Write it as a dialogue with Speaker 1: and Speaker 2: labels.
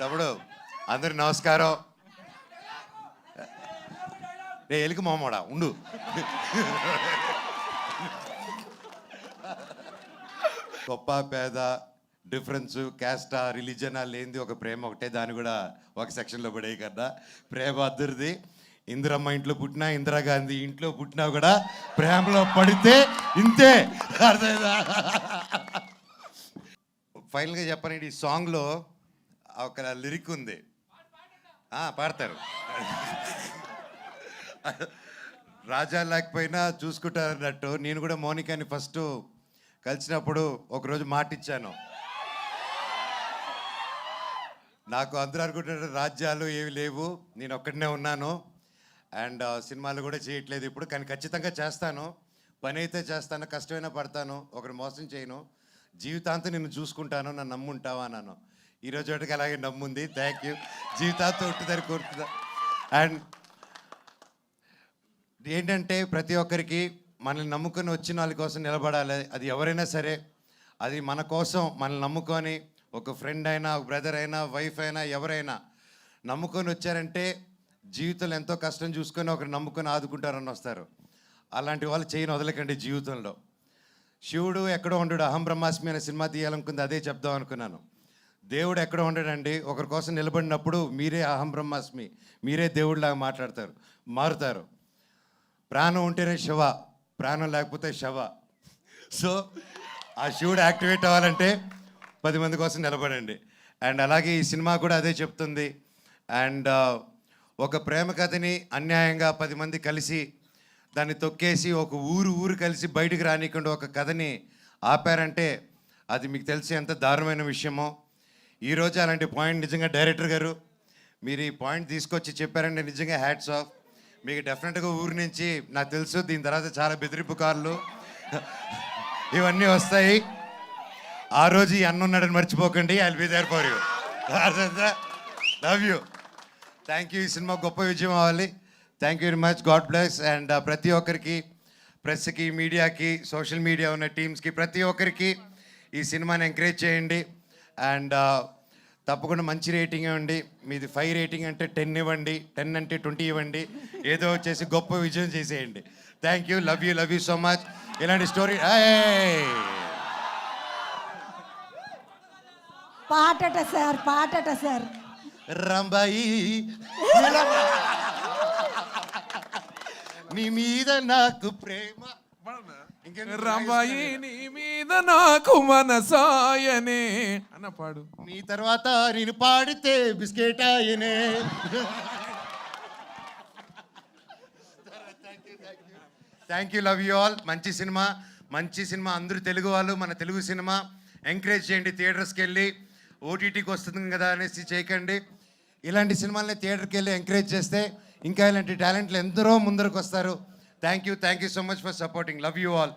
Speaker 1: తమ్ముడు అందరికి నమస్కారం. రే ఎలికి మామూడా ఉండు. గొప్ప పేద డిఫరెన్స్ క్యాస్టా రిలీజనా లేనిది ఒక ప్రేమ ఒకటే, దాన్ని కూడా ఒక సెక్షన్లో పడే కదా. ప్రేమ అద్దరిది. ఇందిరమ్మ ఇంట్లో పుట్టినా, ఇందిరాగాంధీ ఇంట్లో పుట్టినా కూడా ప్రేమలో పడితే ఇంతే. అర్థమైందా? ఫైనల్గా చెప్పనండి, ఈ సాంగ్లో ఒక లిరిక్ ఉంది, పాడతారు. రాజా లేకపోయినా చూసుకుంటారు అన్నట్టు. నేను కూడా మౌనికాని ఫస్ట్ కలిసినప్పుడు ఒకరోజు మాట ఇచ్చాను. నాకు అందరూ అనుకుంటారు రాజ్యాలు ఏవి లేవు, నేను ఒక్కడనే ఉన్నాను అండ్ సినిమాలు కూడా చేయట్లేదు ఇప్పుడు, కానీ ఖచ్చితంగా చేస్తాను. పని అయితే చేస్తాను, కష్టమైనా పడతాను, ఒకరు మోసం చేయను, జీవితాంతం నిన్ను చూసుకుంటాను, నన్ను నమ్ముంటావా అన్నాను. ఈరోజు ఒకటికి అలాగే నమ్ముంది. Thank you. జీవితాంతం ఉంటుందని కోరుతుందా. అండ్ ఏంటంటే ప్రతి ఒక్కరికి మనల్ని నమ్ముకొని వచ్చిన వాళ్ళ కోసం నిలబడాలి. అది ఎవరైనా సరే, అది మన కోసం మనల్ని నమ్ముకొని, ఒక ఫ్రెండ్ అయినా, ఒక బ్రదర్ అయినా, వైఫ్ అయినా, ఎవరైనా నమ్ముకొని వచ్చారంటే జీవితంలో ఎంతో కష్టం చూసుకొని ఒకరు నమ్ముకొని ఆదుకుంటారని వస్తారు. అలాంటి వాళ్ళు చేయని వదలకండి జీవితంలో. శివుడు ఎక్కడో ఉండడు. అహం బ్రహ్మాస్మి అనే సినిమా తీయాలనుకుంది, అదే చెప్దాం అనుకున్నాను. దేవుడు ఎక్కడో ఉండడండి. ఒకరి కోసం నిలబడినప్పుడు మీరే అహం బ్రహ్మాస్మి, మీరే దేవుడిలాగా మారుతారు. ప్రాణం ఉంటేనే శివ, ప్రాణం లేకపోతే శవ. సో ఆ శివుడు యాక్టివేట్ అవ్వాలంటే 10 మంది కోసం నిలబడండి. అండ్ అలాగే ఈ సినిమా కూడా అదే చెప్తుంది. అండ్ ఒక ప్రేమ కథని అన్యాయంగా 10 మంది కలిసి దాన్ని తొక్కేసి ఒక ఊరు కలిసి బయటికి రానికుండా ఒక కథని ఆపారంటే అది మీకు తెలిసి ఎంత దారుణమైన విషయమో. ఈరోజు అలాంటి పాయింట్ నిజంగా డైరెక్టర్ గారు మీరు ఈ పాయింట్ తీసుకొచ్చి చెప్పారంటే నిజంగా హ్యాట్స్ ఆఫ్. మీకు డెఫినెట్గా ఊరి నుంచి నాకు తెలుసు దీని తర్వాత చాలా బెదిరింపు కార్లు ఇవన్నీ వస్తాయి. ఆ రోజు ఈ అన్న ఉన్నాడని మర్చిపోకండి. I will be there for you. Love you. Thank you. ఈ సినిమా గొప్ప విజయం అవ్వాలి. Thank you very much. God bless. And ప్రతి ఒక్కరికి, ప్రెస్కి, మీడియాకి, సోషల్ మీడియా ఉన్న టీమ్స్కి, ప్రతి ఒక్కరికి ఈ సినిమాని ఎంకరేజ్ చేయండి. అండ్ తప్పకుండా మంచి రేటింగ్ ఇవ్వండి. మీది 5 రేటింగ్ అంటే 10 ఇవ్వండి, 10 అంటే 20 ఇవ్వండి. ఏదో వచ్చేసి గొప్ప విజయం చేసేయండి. Thank you. Love you so much. ఇలాంటి స్టోరీ
Speaker 2: పాటట సార్
Speaker 1: రంబాయి నీ మీద నాకు ప్రేమ,
Speaker 3: రంబాయి నీ మీద నాకు మనసాయనే అన్న పాడు.
Speaker 1: నీ తర్వాత నేను పాడితే బిస్కెట్ ఆయనే. Thank you. Love you all. మంచి సినిమా. అందరూ తెలుగు వాళ్ళు, మన తెలుగు సినిమా ఎంకరేజ్ చేయండి. థియేటర్స్కి వెళ్ళి ఓటీటీకి వస్తుంది కదా అనేసి చేయకండి. ఇలాంటి సినిమాలని థియేటర్కి వెళ్ళి ఎంకరేజ్ చేస్తే ఇంకా ఇలాంటి టాలెంట్లు ఎందరో ముందరకు వస్తారు. Thank you so much for supporting. Love you all.